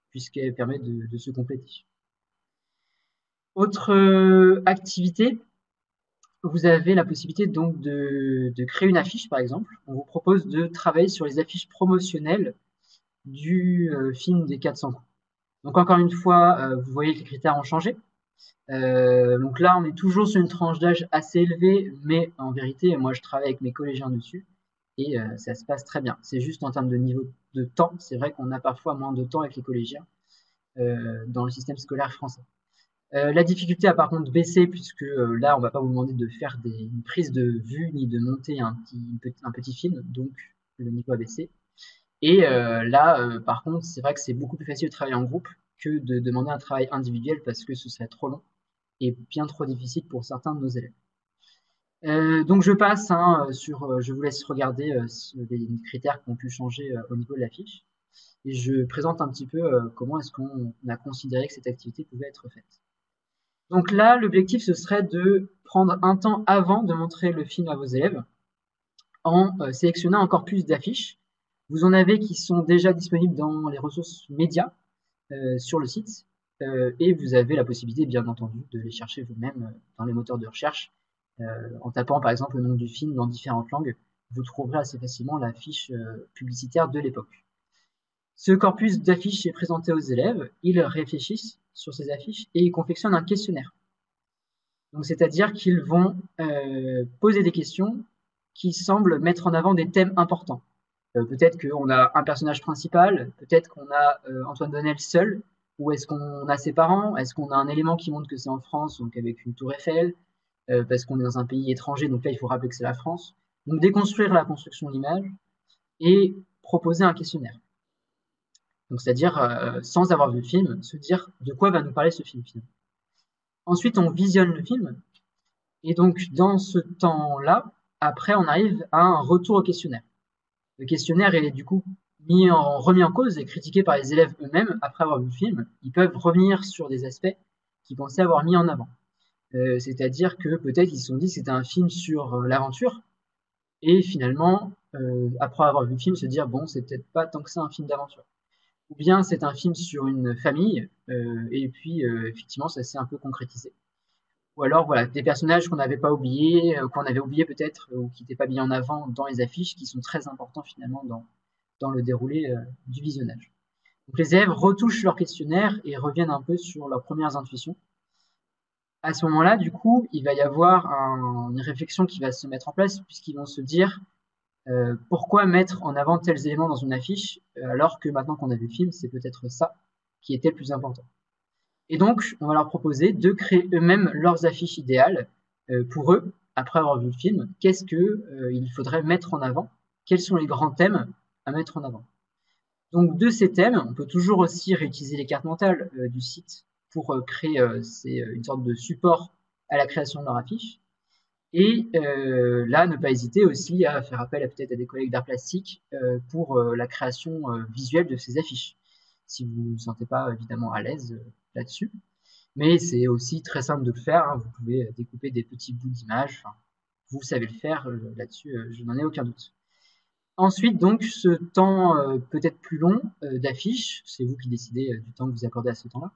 puisqu'elle permet de se compléter. Autre activité, vous avez la possibilité donc de créer une affiche, par exemple. On vous propose de travailler sur les affiches promotionnelles du film des 400 coups. Donc encore une fois, vous voyez que les critères ont changé. Donc là, on est toujours sur une tranche d'âge assez élevée, mais en vérité, moi, je travaille avec mes collégiens dessus et ça se passe très bien. C'est juste en termes de niveau de temps, c'est vrai qu'on a parfois moins de temps avec les collégiens dans le système scolaire français. La difficulté a par contre baissé puisque là, on va pas vous demander de faire une prise de vue ni de monter un petit film, donc le niveau a baissé. Et là, par contre, c'est vrai que c'est beaucoup plus facile de travailler en groupe que de demander un travail individuel parce que ce serait trop long et bien trop difficile pour certains de nos élèves. Donc je passe je vous laisse regarder les critères qui ont pu changer au niveau de la fiche et je présente un petit peu comment est-ce qu'on a considéré que cette activité pouvait être faite. Donc là, l'objectif, ce serait de prendre un temps avant de montrer le film à vos élèves en sélectionnant encore plus d'affiches. Vous en avez qui sont déjà disponibles dans les ressources médias sur le site et vous avez la possibilité, bien entendu, de les chercher vous-même dans les moteurs de recherche. En tapant par exemple le nom du film dans différentes langues, vous trouverez assez facilement la fiche publicitaire de l'époque. Ce corpus d'affiches est présenté aux élèves, ils réfléchissent sur ces affiches et ils confectionnent un questionnaire. Donc, c'est-à-dire qu'ils vont poser des questions qui semblent mettre en avant des thèmes importants. Peut-être qu'on a un personnage principal, peut-être qu'on a Antoine Donnel seul, ou est-ce qu'on a ses parents, est-ce qu'on a un élément qui montre que c'est en France, donc avec une tour Eiffel, parce qu'on est dans un pays étranger, donc là il faut rappeler que c'est la France. Donc déconstruire la construction de l'image et proposer un questionnaire. Donc c'est-à-dire, sans avoir vu le film, se dire de quoi va nous parler ce film finalement. Ensuite, on visionne le film, et donc dans ce temps-là, après, on arrive à un retour au questionnaire. Le questionnaire est du coup remis en cause et critiqué par les élèves eux-mêmes après avoir vu le film. Ils peuvent revenir sur des aspects qu'ils pensaient avoir mis en avant. C'est-à-dire que peut-être ils se sont dit que c'était un film sur l'aventure, et finalement, après avoir vu le film, se dire bon, c'est peut-être pas tant que ça un film d'aventure. Ou bien c'est un film sur une famille, et puis effectivement, ça s'est un peu concrétisé. Ou alors, voilà, des personnages qu'on n'avait pas oubliés, qu'on avait oubliés peut-être, ou qui n'étaient pas mis en avant dans les affiches, qui sont très importants finalement dans le déroulé du visionnage. Donc les élèves retouchent leur questionnaire et reviennent un peu sur leurs premières intuitions. À ce moment-là, du coup, il va y avoir une réflexion qui va se mettre en place, puisqu'ils vont se dire pourquoi mettre en avant tels éléments dans une affiche, alors que maintenant qu'on a vu le film, c'est peut-être ça qui était le plus important. Et donc, on va leur proposer de créer eux-mêmes leurs affiches idéales pour eux, après avoir vu le film. Qu'est-ce qu'il faudrait mettre en avant? Quels sont les grands thèmes à mettre en avant? Donc, de ces thèmes, on peut toujours aussi réutiliser les cartes mentales du site pour créer une sorte de support à la création de leur affiche. Et là, ne pas hésiter aussi à faire appel peut-être à des collègues d'art plastique pour la création visuelle de ces affiches, si vous ne vous sentez pas évidemment à l'aise là-dessus. Mais c'est aussi très simple de le faire, hein. Vous pouvez découper des petits bouts d'images, enfin, vous savez le faire là-dessus, je n'en ai aucun doute. Ensuite, donc, ce temps peut-être plus long d'affiche, c'est vous qui décidez du temps que vous accordez à ce temps-là,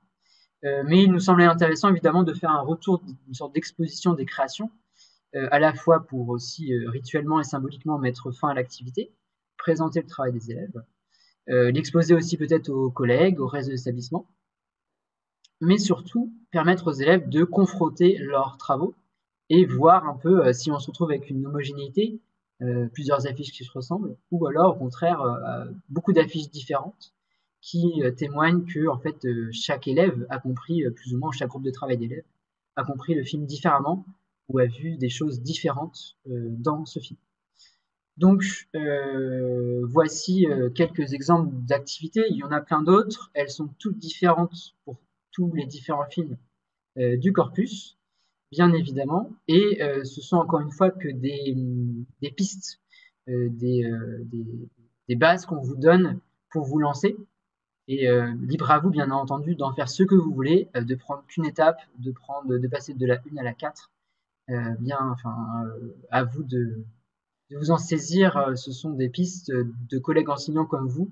Mais il nous semblait intéressant évidemment de faire un retour, une sorte d'exposition des créations, à la fois pour aussi rituellement et symboliquement mettre fin à l'activité, présenter le travail des élèves, l'exposer aussi peut-être aux collègues, au reste de l'établissement, mais surtout permettre aux élèves de confronter leurs travaux et voir un peu si on se retrouve avec une homogénéité, plusieurs affiches qui se ressemblent, ou alors au contraire beaucoup d'affiches différentes qui témoignent que en fait chaque élève a compris plus ou moins chaque groupe de travail d'élèves a compris le film différemment ou a vu des choses différentes dans ce film. Donc voici quelques exemples d'activités. Il y en a plein d'autres. Elles sont toutes différentes pour tous les différents films du corpus, bien évidemment. Et ce sont encore une fois que des pistes, euh, des, euh, des, des bases qu'on vous donne pour vous lancer. Et libre à vous, bien entendu, d'en faire ce que vous voulez, de prendre qu'une étape, de passer de la 1 à la 4. Bien, enfin, à vous de vous en saisir. Ce sont des pistes de collègues enseignants comme vous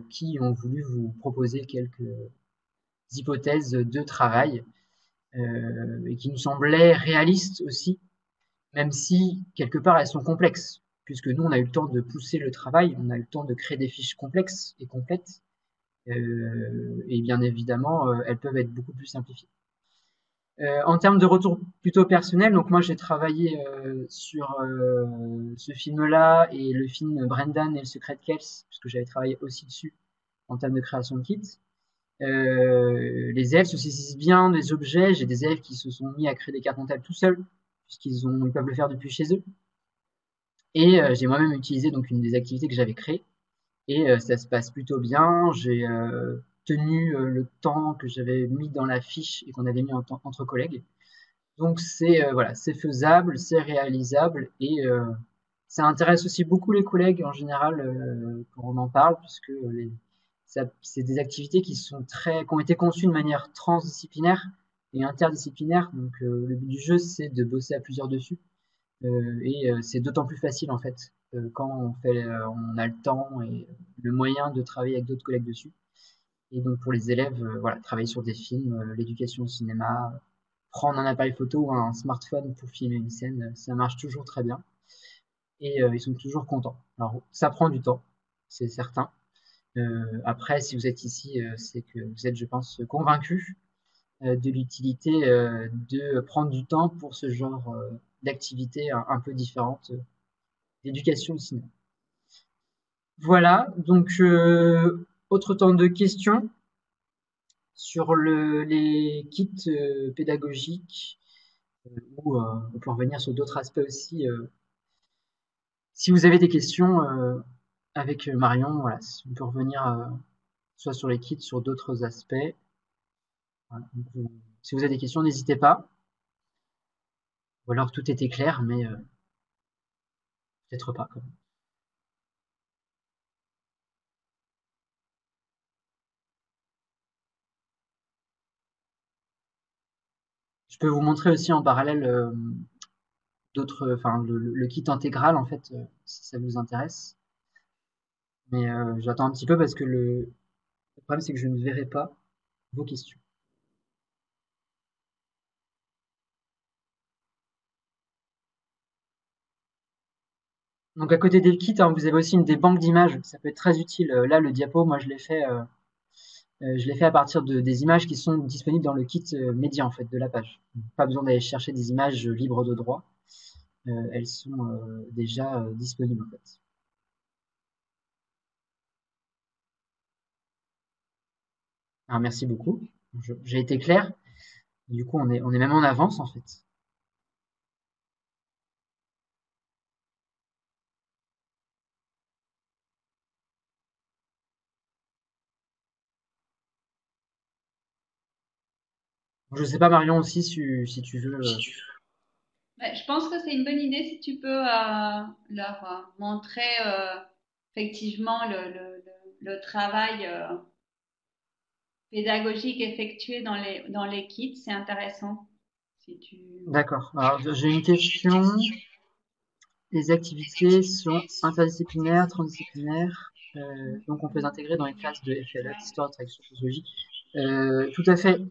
qui ont voulu vous proposer quelques hypothèses de travail et qui nous semblaient réalistes aussi, même si quelque part elles sont complexes, puisque nous on a eu le temps de pousser le travail, on a eu le temps de créer des fiches complexes et complètes, et bien évidemment elles peuvent être beaucoup plus simplifiées. En termes de retour plutôt personnel, donc moi j'ai travaillé sur ce film-là et le film Brendan et le secret de Kells, puisque j'avais travaillé aussi dessus en termes de création de kits. Les élèves se saisissent bien des objets. J'ai des élèves qui se sont mis à créer des cartes mentales tout seuls, ils peuvent le faire depuis chez eux. Et j'ai moi-même utilisé donc une des activités que j'avais créées. Et ça se passe plutôt bien. J'ai tenu le temps que j'avais mis dans la fiche et qu'on avait mis entre collègues. Donc c'est voilà, c'est faisable, c'est réalisable et ça intéresse aussi beaucoup les collègues en général quand on en parle, puisque c'est des activités qui ont été conçues de manière transdisciplinaire et interdisciplinaire. Donc le but du jeu, c'est de bosser à plusieurs dessus et c'est d'autant plus facile en fait quand on a le temps et le moyen de travailler avec d'autres collègues dessus. Et donc pour les élèves, voilà, travailler sur des films, l'éducation au cinéma, prendre un appareil photo ou un smartphone pour filmer une scène, ça marche toujours très bien. Et ils sont toujours contents. Alors ça prend du temps, c'est certain. Après, si vous êtes ici, c'est que vous êtes, je pense, convaincu de l'utilité de prendre du temps pour ce genre d'activité un peu différente d'éducation au cinéma. Voilà, donc autre temps de questions sur les kits pédagogiques, ou on peut revenir sur d'autres aspects aussi. Si vous avez des questions avec Marion, voilà, on peut revenir soit sur les kits, sur d'autres aspects. Voilà, donc, si vous avez des questions, n'hésitez pas. Ou alors tout était clair, mais peut-être pas quand même. Je peux vous montrer aussi en parallèle enfin le kit intégral en fait, si ça vous intéresse. Mais j'attends un petit peu parce que le problème c'est que je ne verrai pas vos questions. Donc à côté des kits, hein, vous avez aussi des banques d'images. Ça peut être très utile. Là, le diapo, moi, je l'ai fait à partir des images qui sont disponibles dans le kit média en fait de la page. Pas besoin d'aller chercher des images libres de droit. Elles sont déjà disponibles en fait. Alors merci beaucoup. J'ai été clair. Du coup, on est même en avance en fait. Je sais pas Marion aussi si tu veux. Ouais, je pense que c'est une bonne idée si tu peux leur montrer effectivement le travail pédagogique effectué dans les kits. C'est intéressant. Si tu... D'accord. Alors j'ai une question. Les activités sont interdisciplinaires, transdisciplinaires, donc on peut les intégrer dans les classes de FLE, d'histoire, de traduction sociologique. Tout à fait.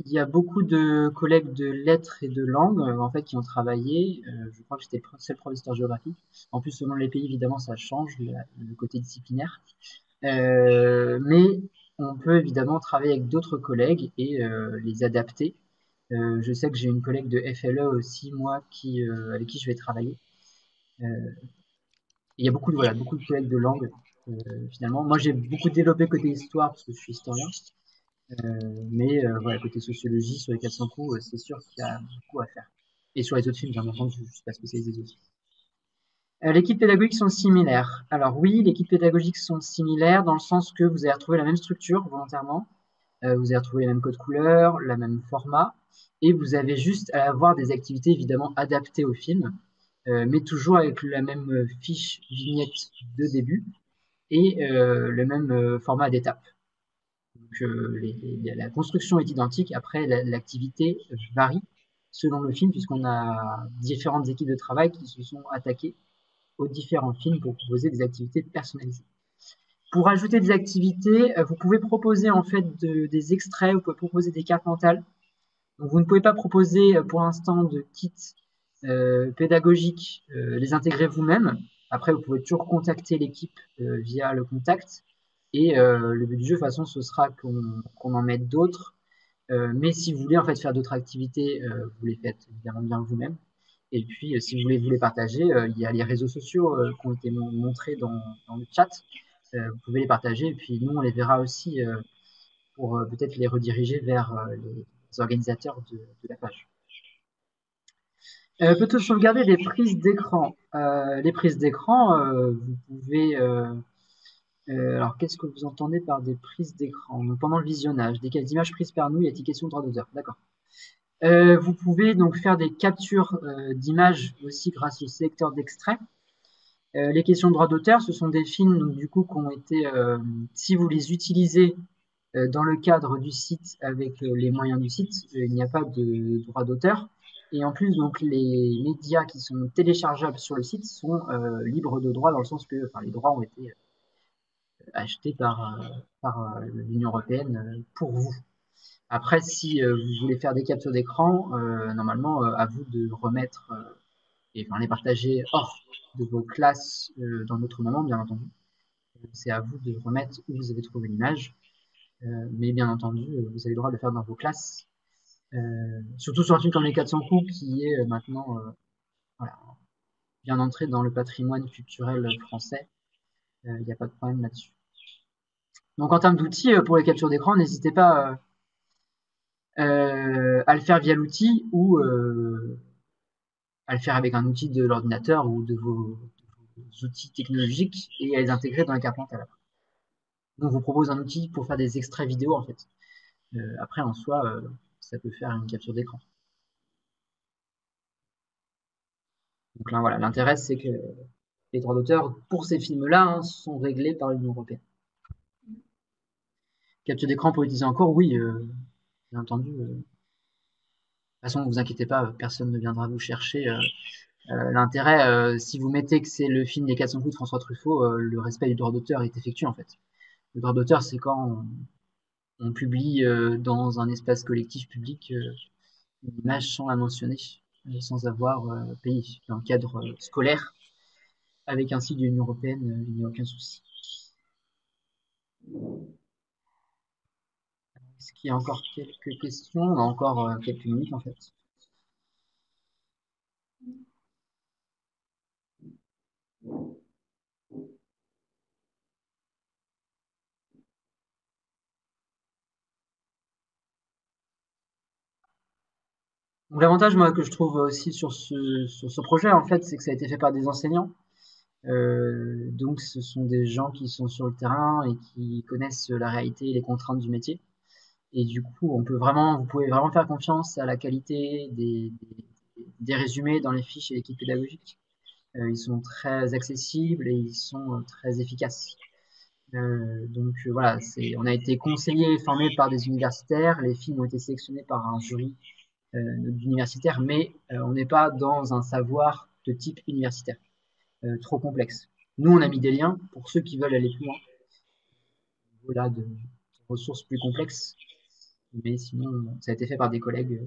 Il y a beaucoup de collègues de lettres et de langues, en fait, qui ont travaillé. Je crois que j'étais le seul prof d'histoire-géographie. En plus, selon les pays, évidemment, ça change, le côté disciplinaire. Mais on peut évidemment travailler avec d'autres collègues et les adapter. Je sais que j'ai une collègue de FLE aussi, moi, avec qui je vais travailler. Euh, il y a beaucoup voilà, beaucoup de collègues de langue, finalement. Moi, j'ai beaucoup développé côté histoire parce que je suis historien. Mais voilà, côté sociologie, sur les 400 coups, c'est sûr qu'il y a beaucoup à faire. Et sur les autres films, bien entendu, je ne suis pas spécialisé dessus. L'équipe pédagogique sont similaires. Alors oui, l'équipe pédagogique sont similaires dans le sens que vous allez retrouver la même structure volontairement, vous allez retrouver les mêmes codes couleurs, le même format, et vous avez juste à avoir des activités évidemment adaptées au film, mais toujours avec la même fiche vignette de début et le même format d'étape. Donc la construction est identique. Après, l'activité varie selon le film, puisqu'on a différentes équipes de travail qui se sont attaquées aux différents films pour proposer des activités personnalisées. Pour ajouter des activités, vous pouvez proposer en fait des extraits, vous pouvez proposer des cartes mentales. Donc, vous ne pouvez pas proposer pour l'instant de kits pédagogiques, les intégrer vous-même. Après, vous pouvez toujours contacter l'équipe via le contact. Et le but du jeu, de toute façon, ce sera qu'on en mette d'autres. Mais si vous voulez en fait faire d'autres activités, vous les faites évidemment bien vous-même. Et puis, si vous voulez vous les partager, il y a les réseaux sociaux qui ont été montrés dans le chat. Vous pouvez les partager et puis nous, on les verra aussi pour peut-être les rediriger vers les organisateurs de la page. Peut-on sauvegarder des prises d'écran? Les prises d'écran, vous pouvez... alors, qu'est-ce que vous entendez par des prises d'écran? Pendant le visionnage, desquelles images prises par nous, y a-t-il question de droit d'auteur? D'accord. Vous pouvez donc faire des captures d'images aussi grâce au sélecteur d'extrait. Les questions de droit d'auteur, ce sont des films donc, du coup qui ont été, si vous les utilisez dans le cadre du site avec les moyens du site, il n'y a pas de droit d'auteur. Et en plus, donc les médias qui sont téléchargeables sur le site sont libres de droit dans le sens que les droits ont été achetés par l'Union européenne pour vous. Après, si vous voulez faire des captures d'écran, normalement, à vous de remettre et les partager hors de vos classes dans notre moment, bien entendu. C'est à vous de remettre où vous avez trouvé l'image. Mais bien entendu, vous avez le droit de le faire dans vos classes. Surtout sur un film comme Les 400 coups, qui est maintenant voilà, bien entré dans le patrimoine culturel français. Il n'y a pas de problème là-dessus. Donc en termes d'outils, pour les captures d'écran, n'hésitez pas à le faire via l'outil ou à le faire avec un outil de l'ordinateur ou de vos outils technologiques et à les intégrer dans la carte mentale. Donc, on vous propose un outil pour faire des extraits vidéo en fait. Après, en soi, ça peut faire une capture d'écran. Donc là, voilà, l'intérêt, c'est que les droits d'auteur pour ces films-là sont réglés par l'Union européenne. Capture d'écran pour utiliser encore, oui, bien entendu. De toute façon, ne vous inquiétez pas, personne ne viendra vous chercher. L'intérêt, si vous mettez que c'est le film Les 400 coups de François Truffaut, le respect du droit d'auteur est effectué en fait. Le droit d'auteur, c'est quand on publie dans un espace collectif public une image sans la mentionner, sans avoir payé. Dans le cadre scolaire, avec un site de l'Union européenne, il n'y a aucun souci. Est-ce qu'il y a encore quelques questions? On a encore quelques minutes en fait. Donc, l'avantage moi que je trouve aussi sur ce projet en fait, c'est que ça a été fait par des enseignants. Donc ce sont des gens qui sont sur le terrain et qui connaissent la réalité et les contraintes du métier. Et du coup, vous pouvez vraiment faire confiance à la qualité des résumés dans les fiches et l'équipe pédagogique. Ils sont très accessibles et ils sont très efficaces. Donc voilà, on a été conseillé et formé par des universitaires. Les films ont été sélectionnés par un jury d'universitaires, mais on n'est pas dans un savoir de type universitaire, trop complexe. Nous, on a mis des liens pour ceux qui veulent aller plus loin, voilà, de ressources plus complexes. mais sinon, ça a été fait par des collègues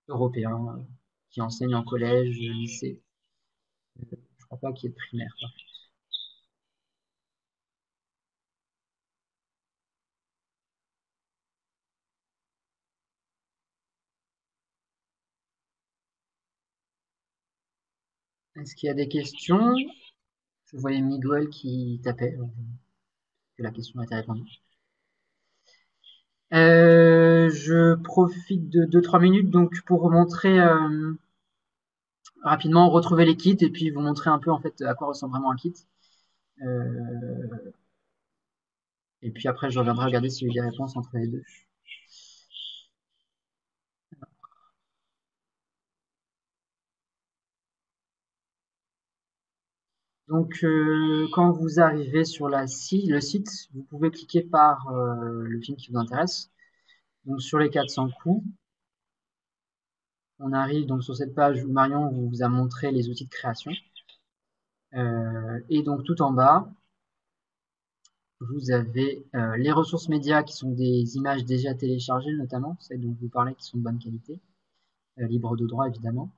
européens qui enseignent en collège, lycée. Je crois pas qu'il y ait de primaire. Est-ce qu'il y a des questions? Je voyais Miguel qui tapait, que la question a été répondue. Je profite de 2-3 minutes donc pour vous montrer rapidement, retrouver les kits et puis vous montrer un peu en fait à quoi ressemble vraiment un kit. Et puis après, je reviendrai regarder s'il y a eu des réponses entre les deux. Donc, quand vous arrivez sur le site, vous pouvez cliquer par le film qui vous intéresse. Donc, sur les 400 coups, on arrive donc sur cette page où Marion vous a montré les outils de création. Et donc, tout en bas, vous avez les ressources médias qui sont des images déjà téléchargées, notamment, celles dont je vous parlais qui sont de bonne qualité, libre de droit évidemment.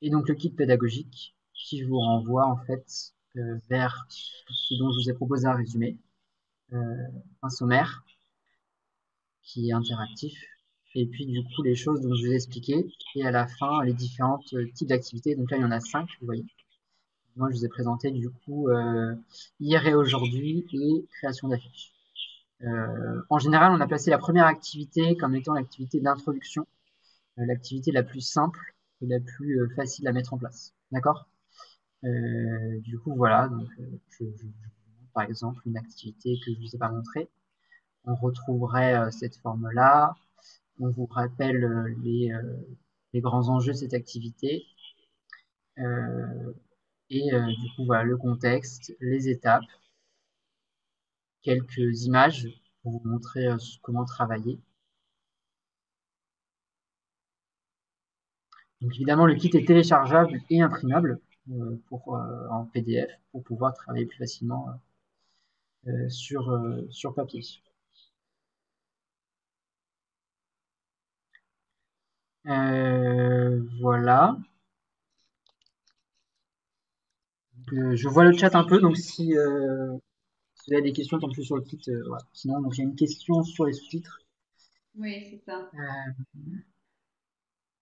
Et donc, le kit pédagogique qui vous renvoie en fait vers ce dont je vous ai proposé un résumé, un sommaire qui est interactif, et puis du coup les choses dont je vous ai expliqué, et à la fin les différents types d'activités. Donc là il y en a 5, vous voyez. Moi je vous ai présenté du coup hier et aujourd'hui et création d'affiches. En général on a placé la première activité comme étant l'activité d'introduction, l'activité la plus simple et la plus facile à mettre en place. D'accord. Du coup voilà, donc par exemple une activité que je vous ai pas montrée. On retrouverait cette forme-là. On vous rappelle les grands enjeux de cette activité. Du coup, voilà le contexte, les étapes, quelques images pour vous montrer comment travailler. Donc évidemment, le kit est téléchargeable et imprimable en PDF pour pouvoir travailler plus facilement sur papier. Voilà. Je vois le chat un peu, donc si vous avez des questions, tant plus sur le kit, voilà. Sinon, donc j'ai une question sur les sous-titres. Oui, c'est ça.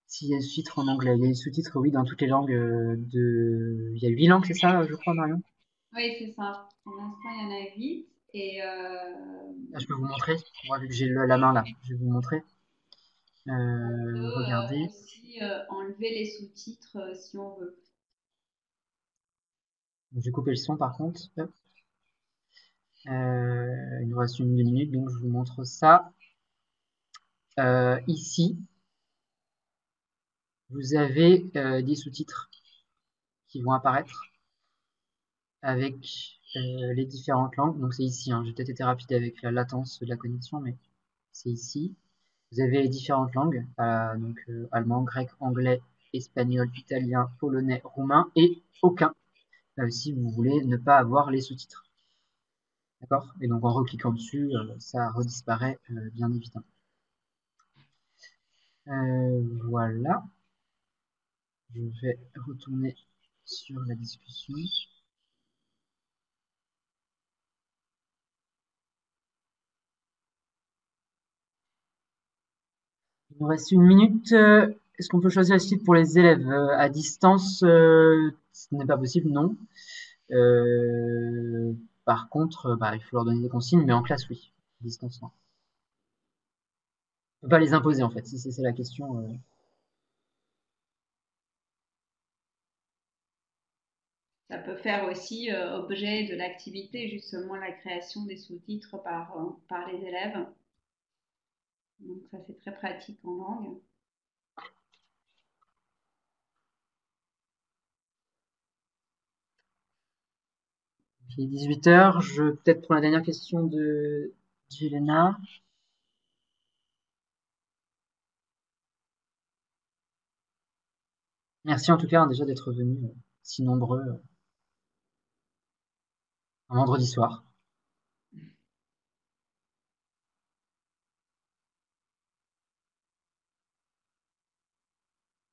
S'il y a des sous-titres en anglais, il y a des sous-titres, oui, dans toutes les langues Il y a 8 langues, c'est ça, je crois, Marion? Oui, c'est ça. Pour l'instant, il y en a 8. Et Là, je peux vous montrer. Moi, vu que j'ai la main là, je vais vous montrer. on peut Regardez. aussi enlever les sous-titres si on veut. Je vais couper le son par contre. Hop. Il nous reste une minute, donc je vous montre ça. Ici, vous avez des sous-titres qui vont apparaître avec les différentes langues. Donc c'est ici, hein. J'ai peut-être été rapide avec la latence de la connexion, mais c'est ici. Vous avez les différentes langues, donc allemand, grec, anglais, espagnol, italien, polonais, roumain et aucun, si vous voulez ne pas avoir les sous-titres. D'accord. Et donc en recliquant dessus, ça redisparaît bien évidemment. Voilà. Je vais retourner sur la discussion. Il nous reste une minute. Est-ce qu'on peut choisir le site pour les élèves à distance? Ce n'est pas possible, non. Euh, Par contre, bah, il faut leur donner des consignes, mais en classe, oui. À distance, non. On peut pas les imposer, en fait, si c'est la question. Ça peut faire aussi objet de l'activité, justement la création des sous-titres par les élèves. Donc ça, c'est très pratique en langue. Il est 18h. Je peut-être pour la dernière question de Jelena. Merci en tout cas hein, déjà d'être venus si nombreux un vendredi soir.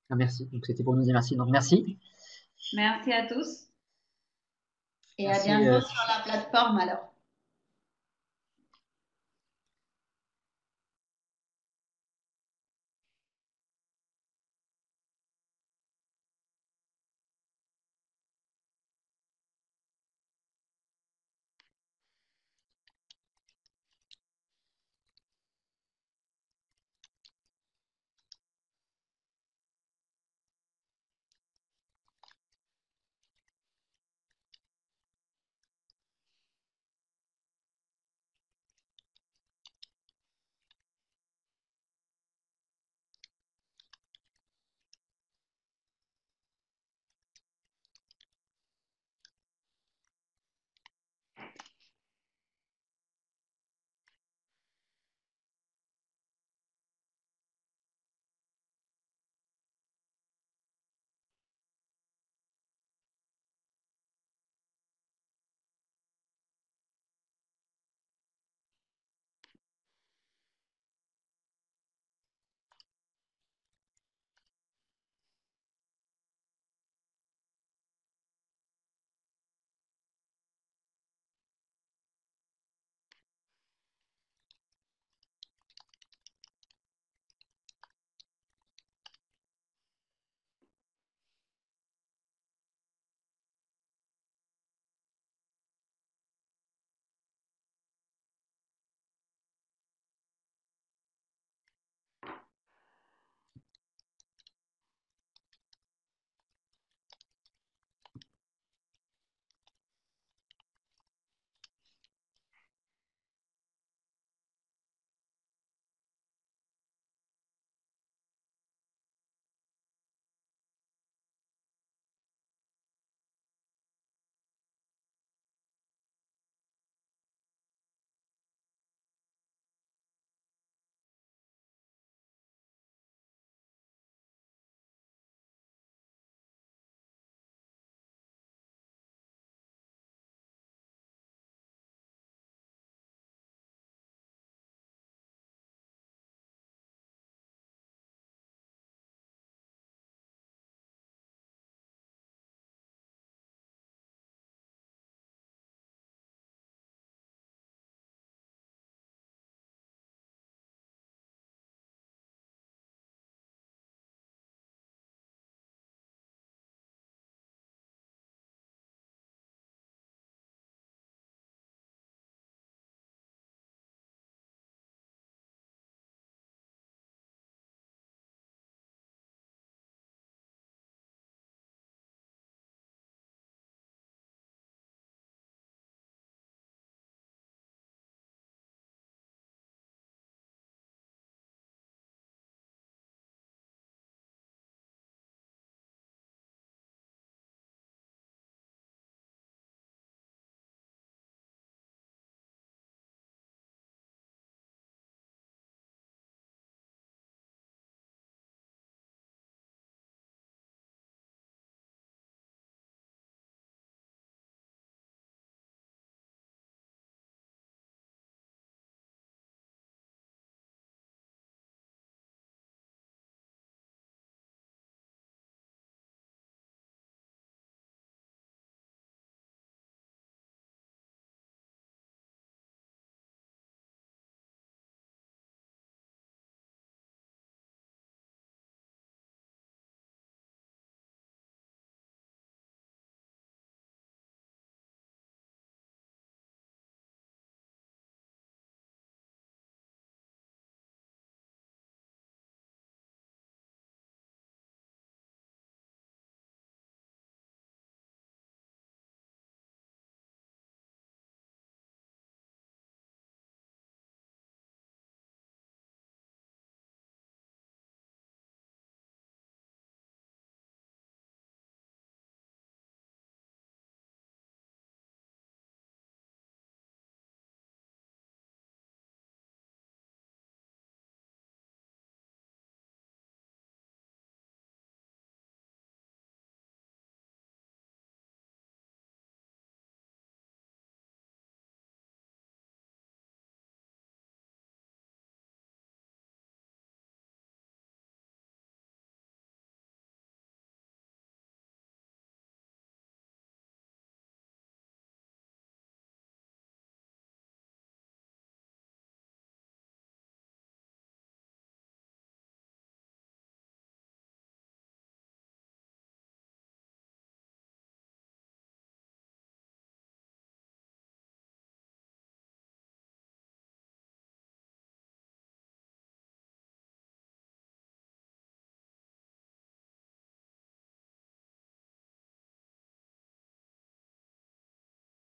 Ah, merci. Donc, c'était pour nous dire merci. Donc, merci. Merci à tous et à Merci. bientôt sur la plateforme alors.